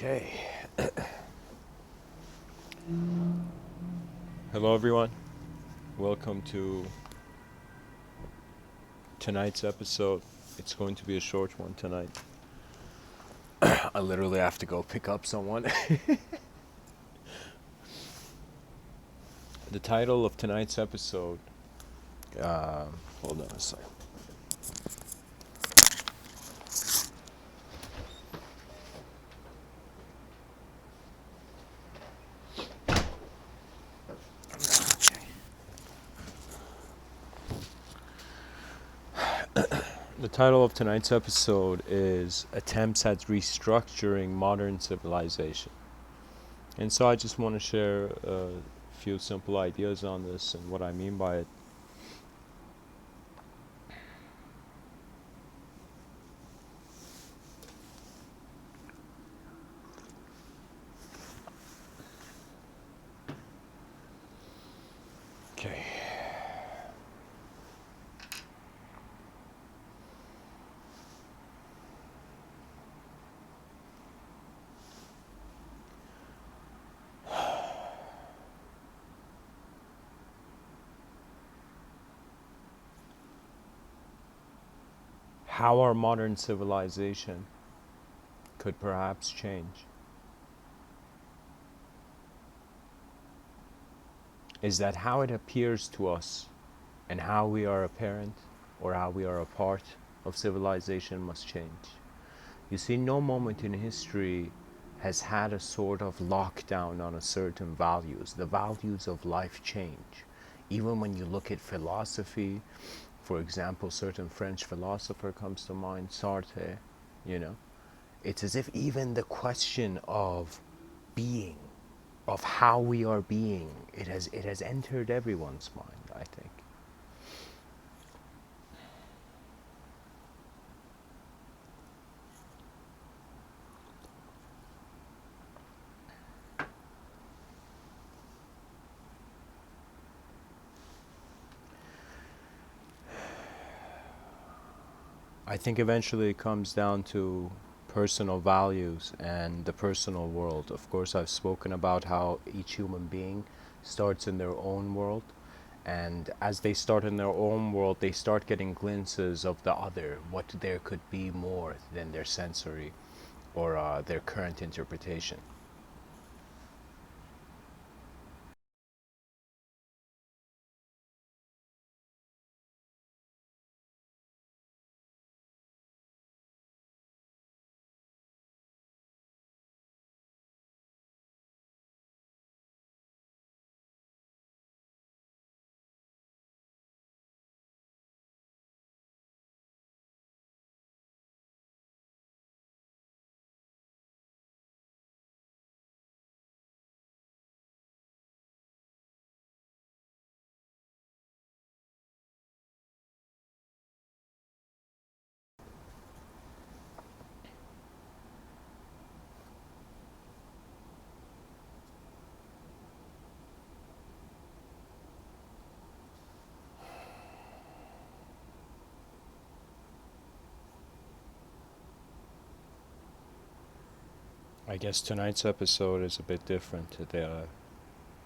Okay. Hello, everyone. Welcome to tonight's episode. It's going to be a short one tonight. I literally have to go pick up someone. The title of tonight's episode. Hold on a second. The title of tonight's episode is Attempts at Restructuring Modern Civilization. And so I just want to share a few simple ideas on this and what I mean by it. Okay. How our modern civilization could perhaps change is that how it appears to us and how we are apparent or how we are a part of civilization must change. You see, no moment in history has had a sort of lockdown on a certain values. The values of life change. Even when you look at philosophy, for example, certain French philosopher comes to mind, Sartre, you know, it's as if even the question of being, of how we are being, it has entered everyone's mind, I think. I think eventually it comes down to personal values and the personal world. Of course, I've spoken about how each human being starts in their own world, and as they start in their own world, they start getting glimpses of the other, what there could be more than their sensory or their current interpretation. I guess tonight's episode is a bit different. The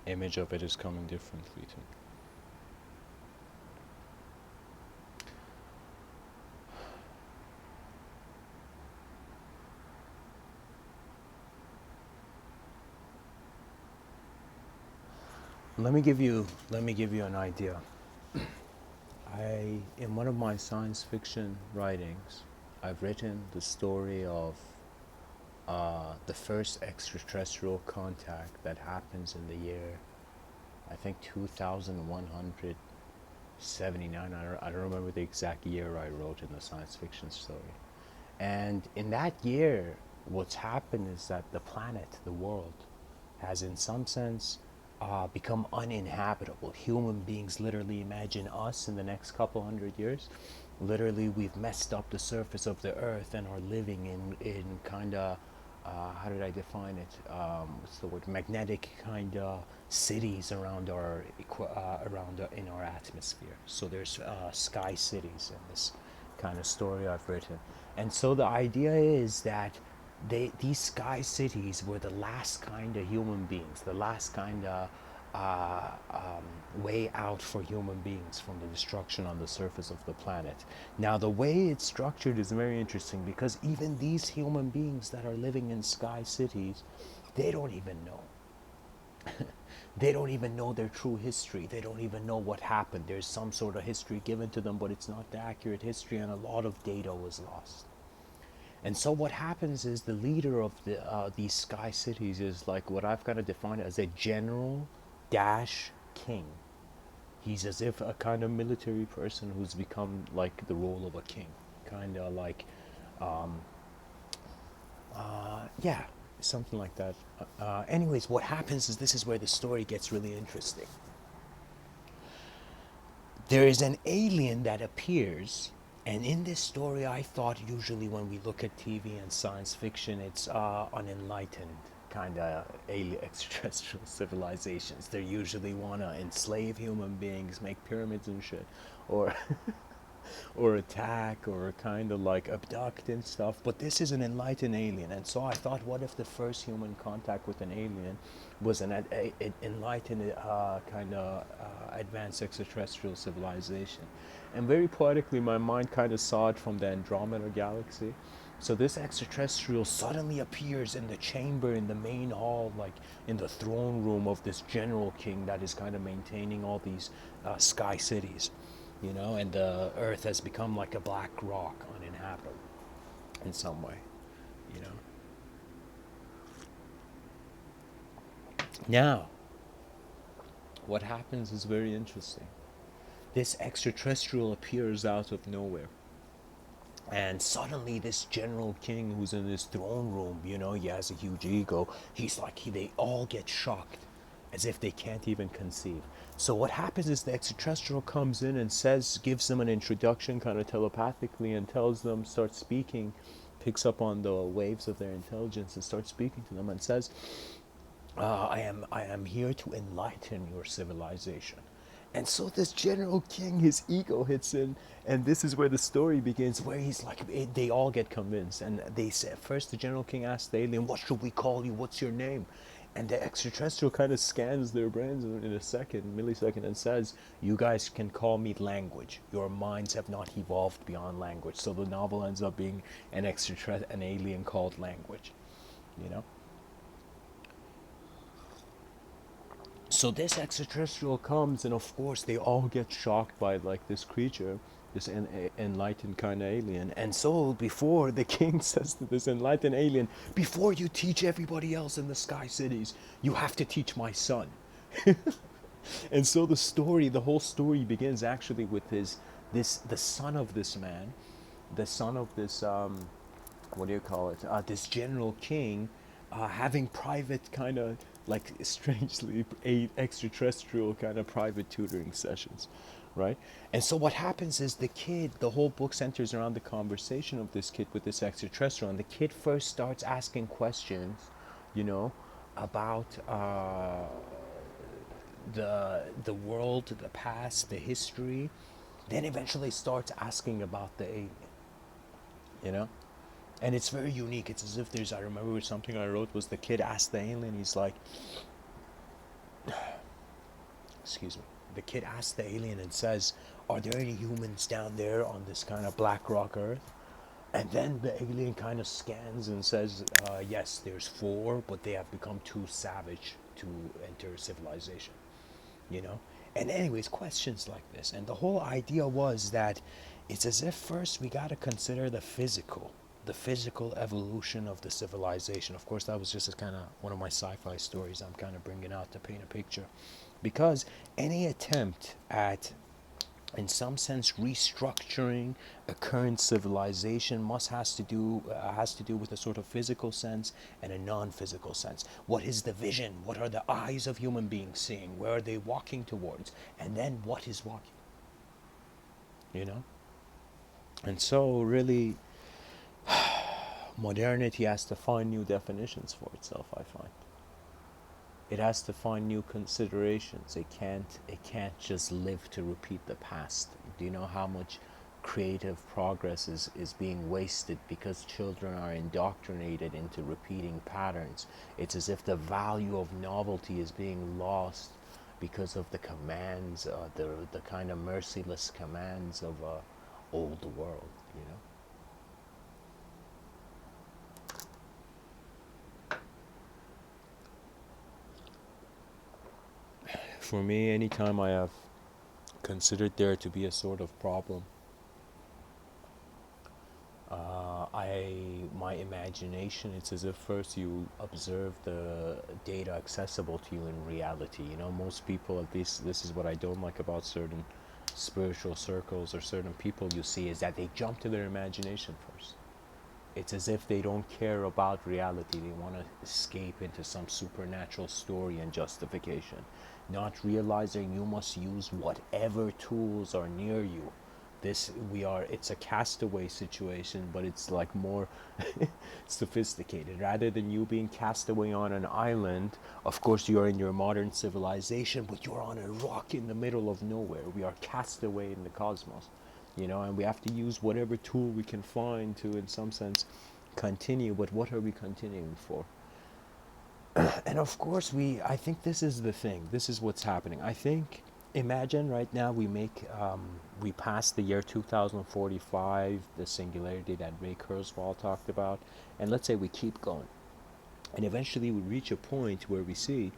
image of it is coming differently to me. Let me give you an idea. In one of my science fiction writings, I've written the story of the first extraterrestrial contact that happens in the year, I think 2179. I don't remember the exact year I wrote in the science fiction story. And in that year, what's happened is that the planet, the world, has in some sense become uninhabitable. Human beings, literally, imagine us in the next couple hundred years. Literally, we've messed up the surface of the earth and are living in kind of, how did I define it? What's the word? Magnetic kind of cities around in our atmosphere. So there's sky cities in this kind of story I've written. And so the idea is that these sky cities were the last kind of human beings, the last kind of way out for human beings from the destruction on the surface of the planet. Now, the way it's structured is very interesting because even these human beings that are living in sky cities, they don't even know. They don't even know their true history. They don't even know what happened. There's some sort of history given to them, but it's not the accurate history, and a lot of data was lost. And so what happens is the leader of these sky cities is like what I've kind of defined as a general dash king. He's as if a kind of military person who's become like the role of a king, kind of like, yeah, something like that. Anyways, what happens is this is where the story gets really interesting. There is an alien that appears, and in this story, I thought usually when we look at TV and science fiction, it's unenlightened kind of alien extraterrestrial civilizations. They usually want to enslave human beings, make pyramids and shit, or or attack or kind of like abduct and stuff. But this is an enlightened alien, and so I thought, what if the first human contact with an alien was an enlightened kind of advanced extraterrestrial civilization? And very poetically, my mind kind of saw it from the Andromeda galaxy. So this extraterrestrial suddenly appears in the chamber in the main hall, like in the throne room of this general king that is kind of maintaining all these sky cities, you know, and the earth has become like a black rock, uninhabitable in some way, you know. Now, what happens is very interesting. This extraterrestrial appears out of nowhere. And suddenly, this general king who's in his throne room, you know, he has a huge ego. He's like, they all get shocked as if they can't even conceive. So, what happens is the extraterrestrial comes in and says, gives them an introduction kind of telepathically and tells them, starts speaking, picks up on the waves of their intelligence and starts speaking to them and says, I am here to enlighten your civilization. And so this general king, his ego hits in, and this is where the story begins, where he's like, they all get convinced, and they say, first the general king asks the alien, what should we call you? What's your name? And the extraterrestrial kind of scans their brains in a millisecond, and says, you guys can call me language. Your minds have not evolved beyond language. So the novel ends up being an alien called language, you know? So this extraterrestrial comes, and of course they all get shocked by like this creature, this enlightened kind of alien. And so before the king says to this enlightened alien, before you teach everybody else in the sky cities, you have to teach my son. And so the whole story begins actually with the son of this man, the son of this what do you call it? This general king, having private kind of like strangely extraterrestrial kind of private tutoring sessions, right? And so what happens is the whole book centers around the conversation of this kid with this extraterrestrial, and the kid first starts asking questions, you know, about the world, the past, the history, then eventually starts asking about the alien, you know. And it's very unique. It's as if I remember something I wrote was the kid asked the alien, he's like, excuse me, the kid asks the alien and says, are there any humans down there on this kind of black rock earth? And then the alien kind of scans and says, yes, there's 4, but they have become too savage to enter civilization, you know? And anyways, questions like this. And the whole idea was that it's as if first we got to consider the physical evolution of the civilization. Of course, that was just a kind of one of my sci-fi stories I'm kind of bringing out to paint a picture. Because any attempt at, in some sense, restructuring a current civilization has to do with a sort of physical sense and a non-physical sense. What is the vision? What are the eyes of human beings seeing? Where are they walking towards? And then what is walking? You know? And so really modernity has to find new definitions for itself, I find. It has to find new considerations. It can't just live to repeat the past. Do you know how much creative progress is being wasted because children are indoctrinated into repeating patterns. It's as if the value of novelty is being lost because of the commands, the kind of merciless commands of old world, you know. For me, anytime I have considered there to be a sort of problem, my imagination, it's as if first you observe the data accessible to you in reality. You know, most people, at least this is what I don't like about certain spiritual circles or certain people you see, is that they jump to their imagination first. It's as if they don't care about reality. They want to escape into some supernatural story and justification, not realizing you must use whatever tools are near you. It's a castaway situation, but it's like more sophisticated. Rather than you being castaway on an island, of course you're in your modern civilization, but you're on a rock in the middle of nowhere. We are castaway in the cosmos, you know, and we have to use whatever tool we can find to, in some sense, continue. But what are we continuing for? And of course, I think this is the thing. This is what's happening. I think, imagine right now we pass the year 2045, the singularity that Ray Kurzweil talked about, and let's say we keep going. And eventually we reach a point where we see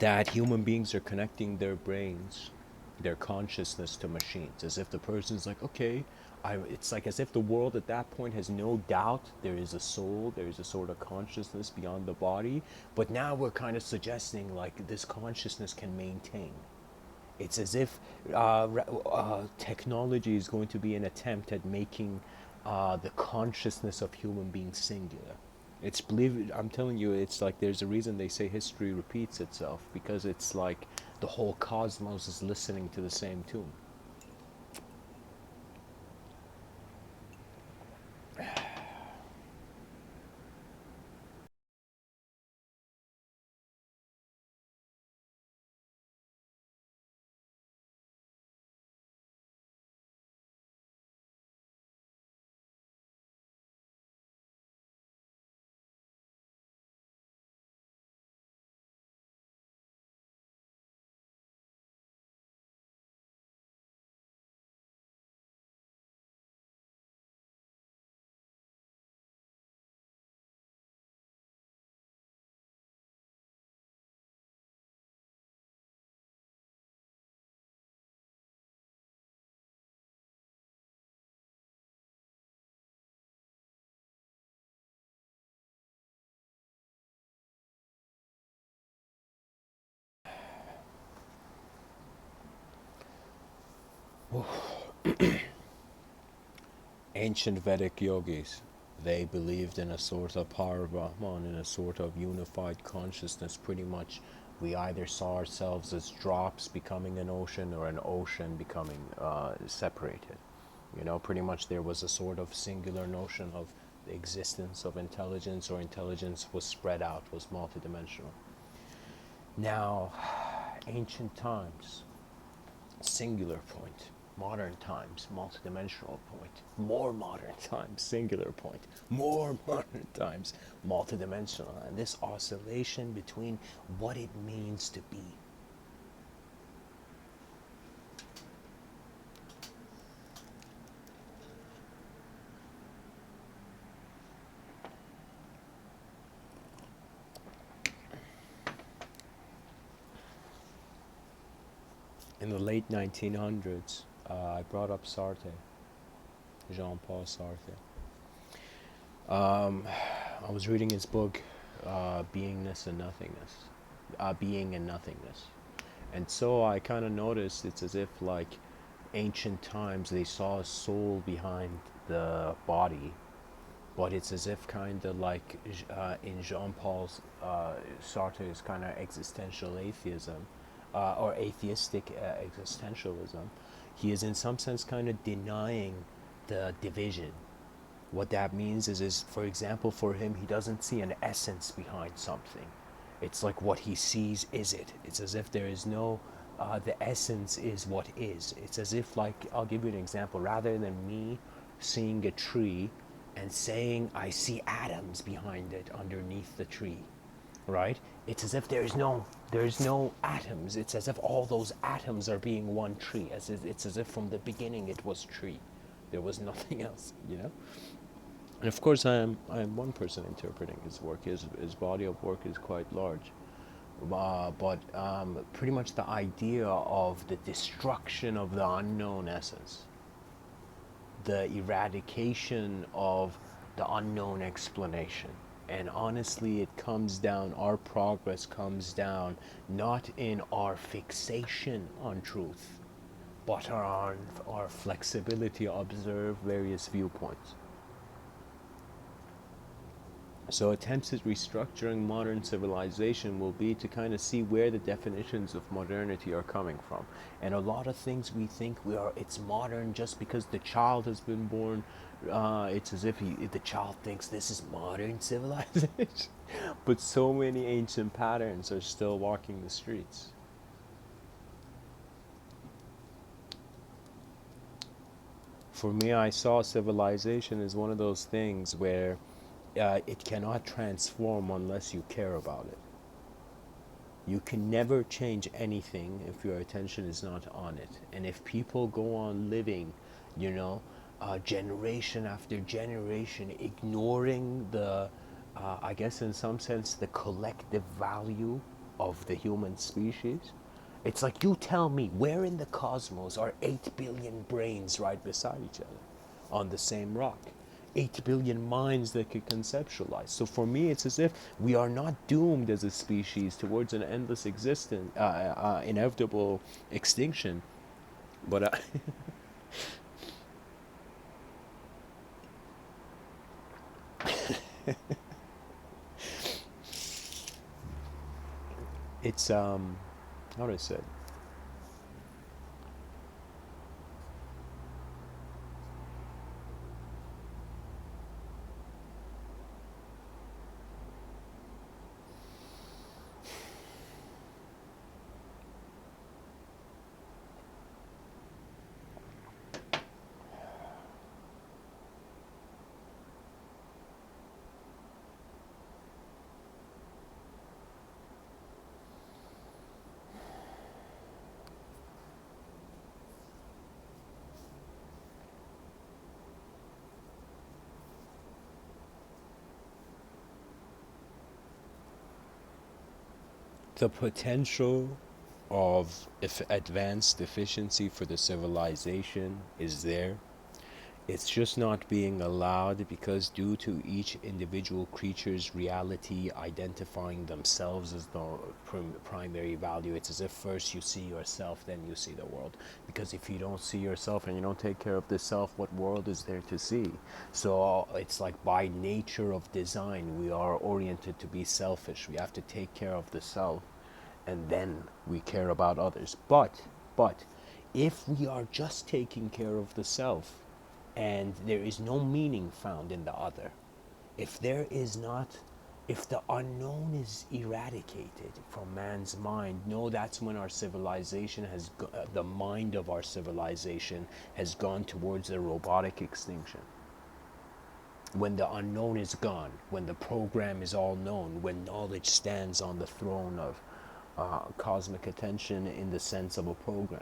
that human beings are connecting their brains, their consciousness to machines, as if the person's like, okay, it's like as if the world at that point has no doubt there is a soul, there is a sort of consciousness beyond the body, but now we're kind of suggesting like this consciousness can maintain. It's as if technology is going to be an attempt at making the consciousness of human beings singular. It's believe I'm telling you, it's like there's a reason they say history repeats itself, because it's like the whole cosmos is listening to the same tune. Ancient Vedic yogis, they believed in a sort of power Brahman, in a sort of unified consciousness. Pretty much, we either saw ourselves as drops becoming an ocean, or an ocean becoming separated. You know, pretty much there was a sort of singular notion of the existence of intelligence, or intelligence was spread out, was multidimensional. Now, ancient times, singular point. Modern times, multidimensional point. More modern times, singular point. More modern times, multidimensional. And this oscillation between what it means to be. In the late 1900s, I brought up Sartre, Jean-Paul Sartre. I was reading his book, Beingness and Nothingness, Being and Nothingness. And so I kind of noticed it's as if like ancient times they saw a soul behind the body, but it's as if kind of like in Jean-Paul's Sartre's kind of existential atheism, or atheistic existentialism, he is in some sense kind of denying the division. What that means is, for example, for him, he doesn't see an essence behind something. It's like what he sees is it. It's as if there is no the essence is what is. It's as if, like, I'll give you an example. Rather than me seeing a tree and saying I see atoms behind it underneath the tree, right? It's as if there's no atoms. It's as if all those atoms are being one tree. It's as if from the beginning it was tree. There was nothing else, you know. And of course, I am one person interpreting his work. His body of work is quite large, but pretty much the idea of the destruction of the unknown essence, the eradication of the unknown explanation. And honestly, it comes down, our progress comes down not in our fixation on truth, but on our flexibility to observe various viewpoints. So attempts at restructuring modern civilization will be to kind of see where the definitions of modernity are coming from. And a lot of things we think it's modern just because the child has been born. It's as if the child thinks this is modern civilization. But so many ancient patterns are still walking the streets. For me, I saw civilization as one of those things where it cannot transform unless you care about it. You can never change anything if your attention is not on it. And if people go on living, generation after generation, ignoring I guess in some sense, the collective value of the human species, it's like, you tell me, where in the cosmos are 8 billion brains right beside each other on the same rock? 8 billion minds that could conceptualize. So for me, it's as if we are not doomed as a species towards an endless existence, inevitable extinction. But it's, how do I say it? The potential of if advanced efficiency for the civilization is there. It's just not being allowed because due to each individual creature's reality identifying themselves as the primary value, it's as if first you see yourself, then you see the world. Because if you don't see yourself and you don't take care of the self, what world is there to see? So it's like by nature of design, we are oriented to be selfish. We have to take care of the self and then we care about others. But if we are just taking care of the self and there is no meaning found in the other, if there is not, if the unknown is eradicated from man's mind, no, that's when our civilization has the mind of our civilization has gone towards a robotic extinction. When the unknown is gone, when the program is all known, when knowledge stands on the throne of cosmic attention in the sense of a program.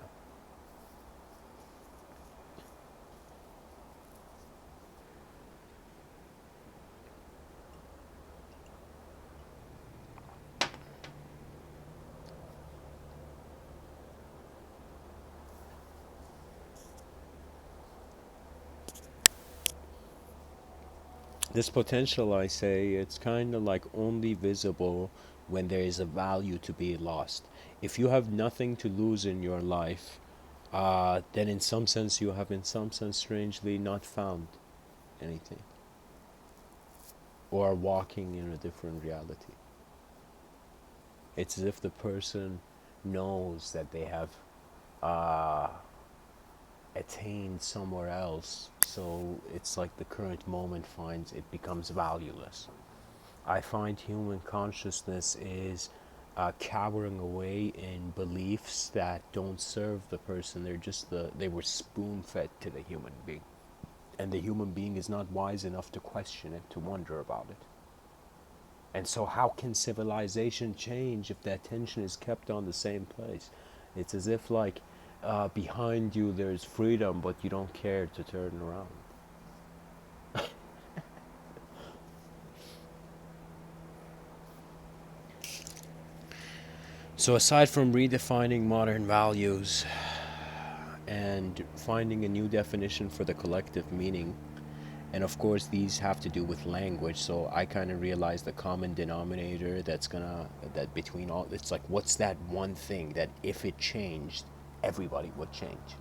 This potential, I say, it's kind of like only visible when there is a value to be lost. If you have nothing to lose in your life, then in some sense you have, in some sense, strangely not found anything, or are walking in a different reality. It's as if the person knows that they have attained somewhere else, so it's like the current moment finds it becomes valueless. I find human consciousness is cowering away in beliefs that don't serve the person. They were spoon fed to the human being. And the human being is not wise enough to question it, to wonder about it. And so how can civilization change if the attention is kept on the same place? It's as if like behind you there's freedom, but you don't care to turn around. So aside from redefining modern values and finding a new definition for the collective meaning, and of course these have to do with language, so I kind of realized the common denominator that between all, it's like, what's that one thing that if it changed, everybody would change?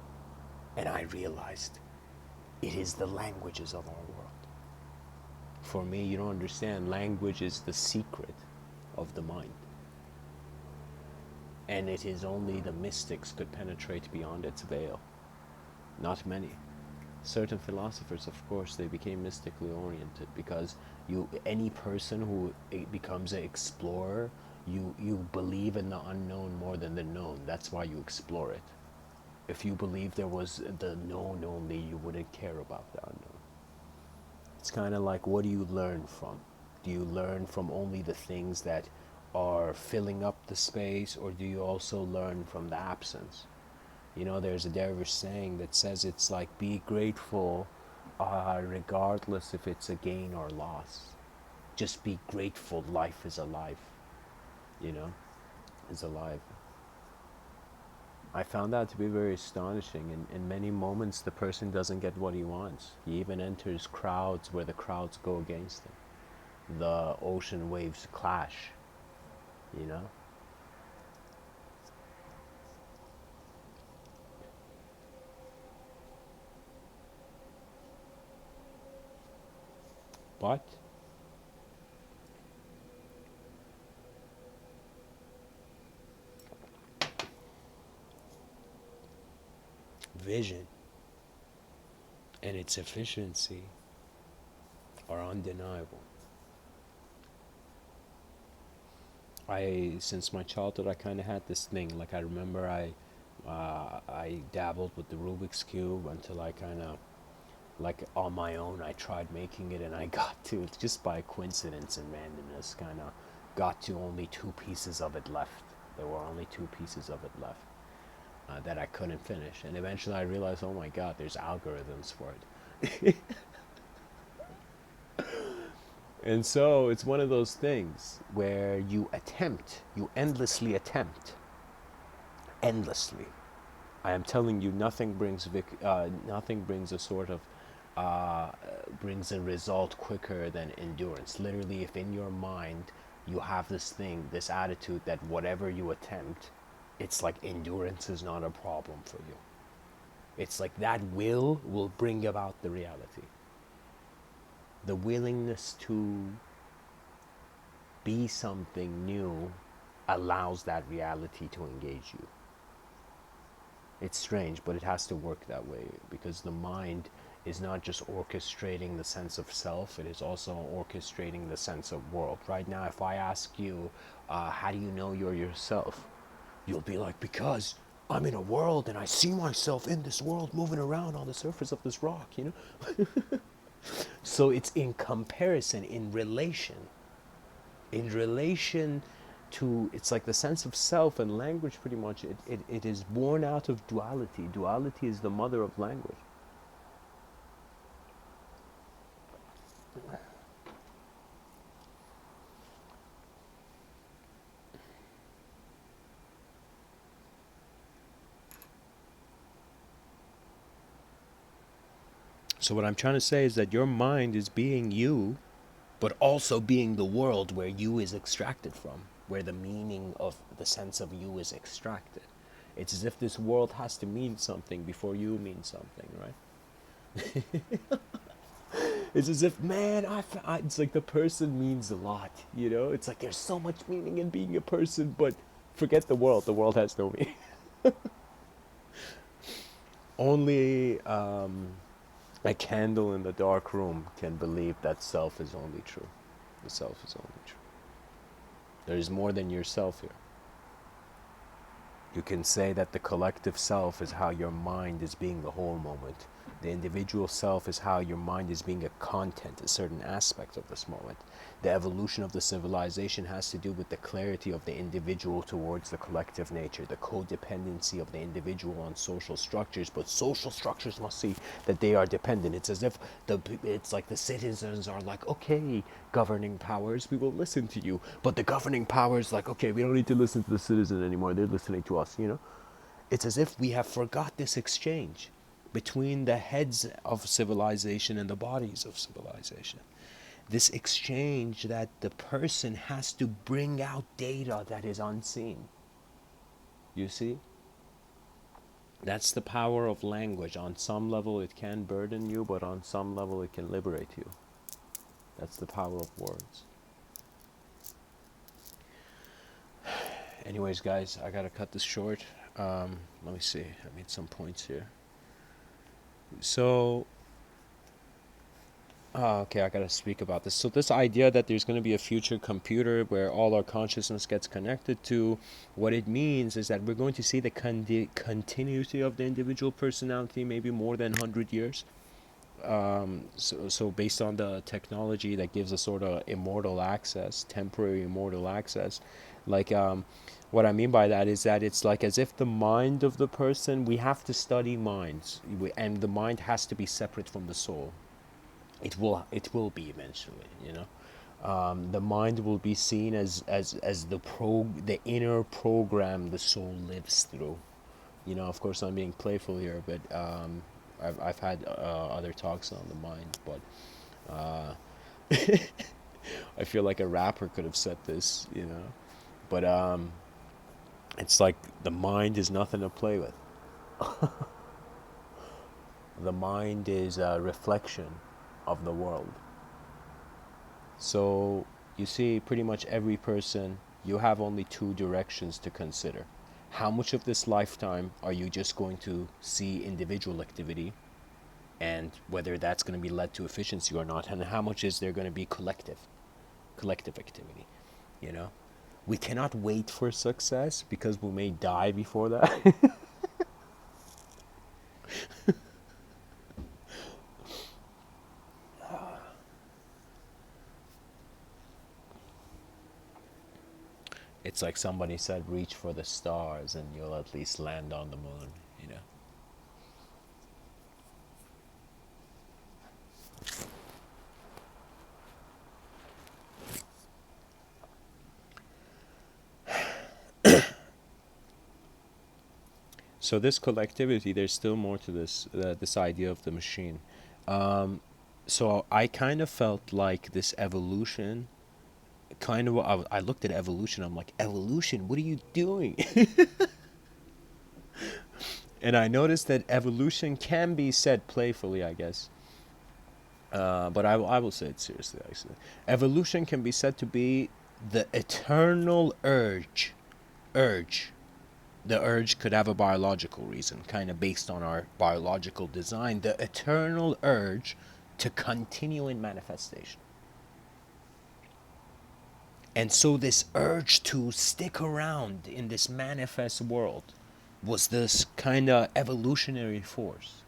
And I realized it is the languages of our world. For me, you don't understand, language is the secret of the mind. And it is only the mystics could penetrate beyond its veil. Not many. Certain philosophers, of course, they became mystically oriented, because any person who becomes an explorer, you believe in the unknown more than the known. That's why you explore it. If you believe there was the known only, you wouldn't care about the unknown. It's kind of like, what do you learn from? Do you learn from only the things that are filling up the space, or do you also learn from the absence? You know, there's a dervish saying that says it's like, be grateful regardless if it's a gain or loss. Just be grateful life is alive, you know, is alive. I found that to be very astonishing. In many moments, the person doesn't get what he wants. He even enters crowds where the crowds go against him. The ocean waves clash, you know. But vision and its efficiency are undeniable. Since my childhood, I kind of had this thing. Like, I remember I dabbled with the Rubik's Cube until I kind of, like, on my own, I tried making it, and I got to, just by coincidence and randomness, kind of got to only 2 pieces of it left. There were only 2 pieces of it left that I couldn't finish. And eventually I realized, oh my God, there's algorithms for it. And so it's one of those things where you endlessly attempt, endlessly. I am telling you, nothing brings a sort of brings a result quicker than endurance. Literally, if in your mind you have this thing, this attitude that whatever you attempt, it's like endurance is not a problem for you. It's like that will bring about the reality. The willingness to be something new allows that reality to engage you. It's strange, but it has to work that way, because the mind is not just orchestrating the sense of self, it is also orchestrating the sense of world. Right now, if I ask you, how do you know you're yourself? You'll be like, because I'm in a world and I see myself in this world moving around on the surface of this rock, you know? So it's in comparison, in relation to, it's like the sense of self, and language pretty much, it is born out of duality. Duality is the mother of language. So what I'm trying to say is that your mind is being you, but also being the world where you is extracted from, where the meaning of the sense of you is extracted. It's as if this world has to mean something before you mean something, right? It's as if, man, it's like the person means a lot, you know? It's like there's so much meaning in being a person, but forget the world. The world has no meaning. Only a candle in the dark room can believe that self is only true. The self is only true. There is more than yourself here. You can say that the collective self is how your mind is being the whole moment. The individual self is how your mind is being a content, a certain aspect of this moment. The evolution of the civilization has to do with the clarity of the individual towards the collective nature, the codependency of the individual on social structures, but social structures must see that they are dependent. It's as if it's like the citizens are like, okay, governing powers, we will listen to you. But the governing powers like, okay, we don't need to listen to the citizen anymore. They're listening to us, you know? It's as if we have forgot this exchange between the heads of civilization and the bodies of civilization. This exchange that the person has to bring out data that is unseen. You see? That's the power of language. On some level, it can burden you, but on some level, it can liberate you. That's the power of words. Anyways, guys, I gotta cut this short. Let me see. I made some points here. So, okay, I gotta speak about this. So this idea that there's gonna be a future computer where all our consciousness gets connected to, what it means is that we're going to see the continuity of the individual personality maybe more than 100 years. So based on the technology that gives us sort of immortal access, temporary immortal access, like what I mean by that is that it's like as if the mind of the person, we have to study minds, and the mind has to be separate from the soul. It will be eventually, you know. The mind will be seen as the inner program the soul lives through. You know, of course, I'm being playful here, but I've had other talks on the mind, but I feel like a rapper could have said this, you know. But it's like the mind is nothing to play with. The mind is a reflection of the world. So you see, pretty much every person, you have only two directions to consider. How much of this lifetime are you just going to see individual activity, and whether that's going to be led to efficiency or not, and how much is there going to be collective activity, you know? We cannot wait for success because we may die before that. It's like somebody said, reach for the stars and you'll at least land on the moon, you know? So this collectivity, there's still more to this, this idea of the machine. So I kind of felt like this evolution, kind of, I looked at evolution, I'm like, evolution, what are you doing? And I noticed that evolution can be said playfully, I guess. But I will say it seriously, actually. Evolution can be said to be the eternal urge. Urge. The urge could have a biological reason, kind of based on our biological design. The eternal urge to continue in manifestation. And so this urge to stick around in this manifest world was this kind of evolutionary force.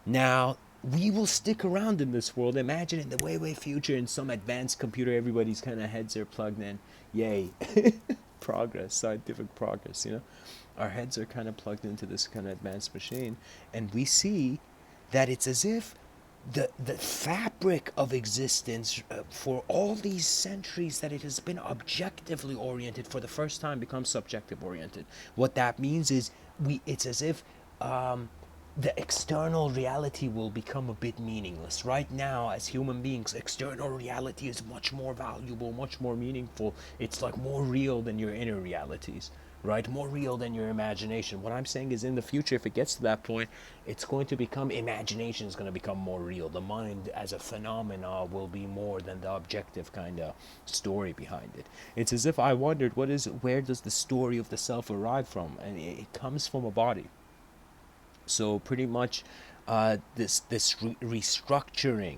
Now, we will stick around in this world. Imagine in the way future, in some advanced computer, everybody's kind of heads are plugged in. Yay. Progress, scientific progress, you know. Our heads are kind of plugged into this kind of advanced machine. And we see that it's as if the fabric of existence for all these centuries that it has been objectively oriented for the first time becomes subjective oriented. What that means is it's as if the external reality will become a bit meaningless. Right now, as human beings, external reality is much more valuable, much more meaningful. It's like more real than your inner realities, right? More real than your imagination. What I'm saying is, in the future, if it gets to that point, it's going to become, imagination is going to become more real. The mind as a phenomena will be more than the objective kind of story behind it. It's as if I wondered, where does the story of the self arrive from? And it comes from a body. So pretty much this restructuring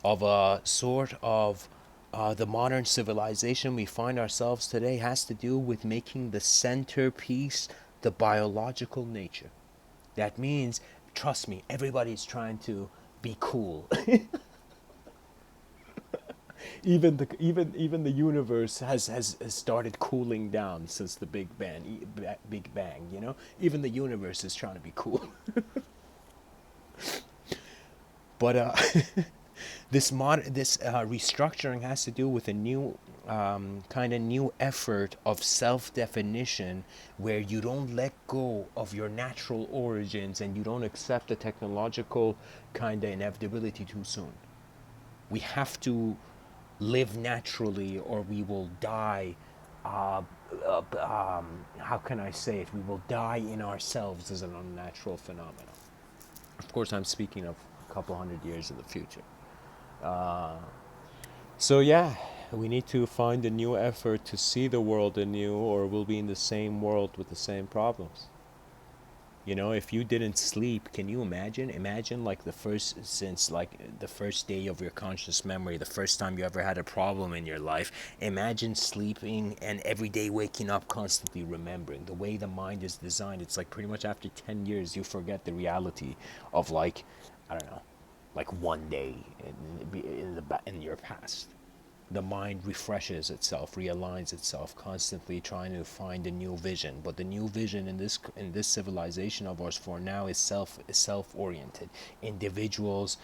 of a sort of the modern civilization we find ourselves today has to do with making the centerpiece the biological nature. That means, trust me, everybody's trying to be cool. Even the universe has started cooling down since the Big Bang. You know, even the universe is trying to be cool. But this restructuring has to do with a new kind of new effort of self-definition, where you don't let go of your natural origins and you don't accept the technological kind of inevitability too soon. We have to live naturally or we will die. How can I say it? We will die in ourselves as an unnatural phenomenon. Of course, I'm speaking of a couple hundred years in the future. So yeah, we need to find a new effort to see the world anew, or we'll be in the same world with the same problems. You know, if you didn't sleep, can you imagine? Imagine like the first day of your conscious memory, the first time you ever had a problem in your life. Imagine sleeping and every day waking up constantly remembering. The way the mind is designed, it's like pretty much after 10 years you forget the reality of, like, I don't know, like one day in your past. The mind refreshes itself, realigns itself, constantly trying to find a new vision. But the new vision in this civilization of ours for now is self-oriented. Individuals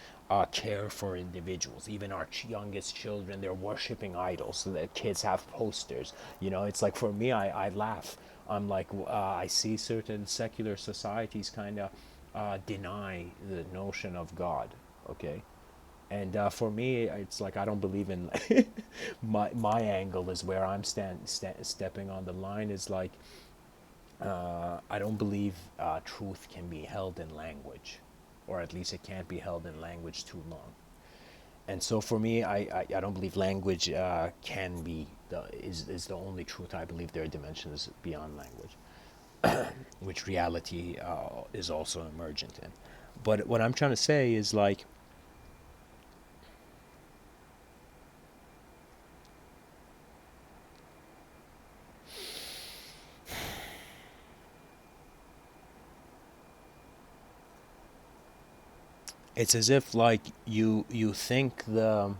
care for individuals. Even our youngest children, they're worshiping idols. So that kids have posters. You know, it's like, for me, I laugh. I'm like, I see certain secular societies kind of deny the notion of God. Okay. And for me, it's like, I don't believe in my angle is where I'm stepping on the line is like, I don't believe truth can be held in language, or at least it can't be held in language too long. And so for me, I don't believe language can be is the only truth. I believe there are dimensions beyond language, which reality is also emergent in. But what I'm trying to say is like, it's as if like you think the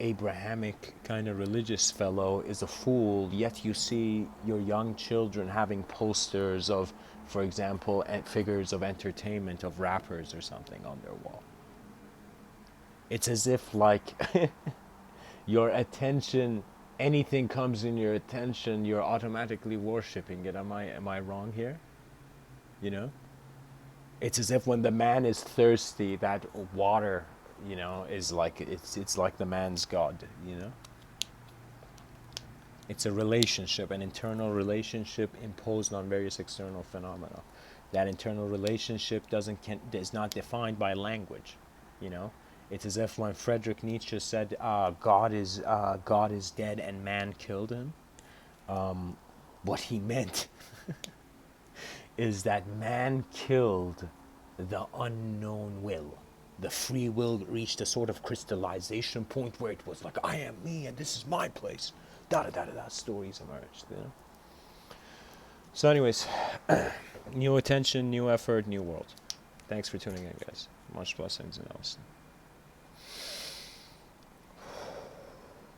Abrahamic kind of religious fellow is a fool, yet you see your young children having posters of, for example, figures of entertainment of rappers or something on their wall. It's as if like your attention, anything comes in your attention, you're automatically worshipping it. Am I wrong here? You know? It's as if when the man is thirsty, that water, you know, is like, it's like the man's god, you know. It's a relationship, an internal relationship imposed on various external phenomena. That internal relationship is not defined by language, you know. It's as if when Friedrich Nietzsche said, God is dead and man killed him. What he meant is that man killed the unknown will. The free will reached a sort of crystallization point where it was like, I am me and this is my place. Da da da da da. Stories emerged. You know? So, anyways, new attention, new effort, new world. Thanks for tuning in, guys. Much blessings and Nelson.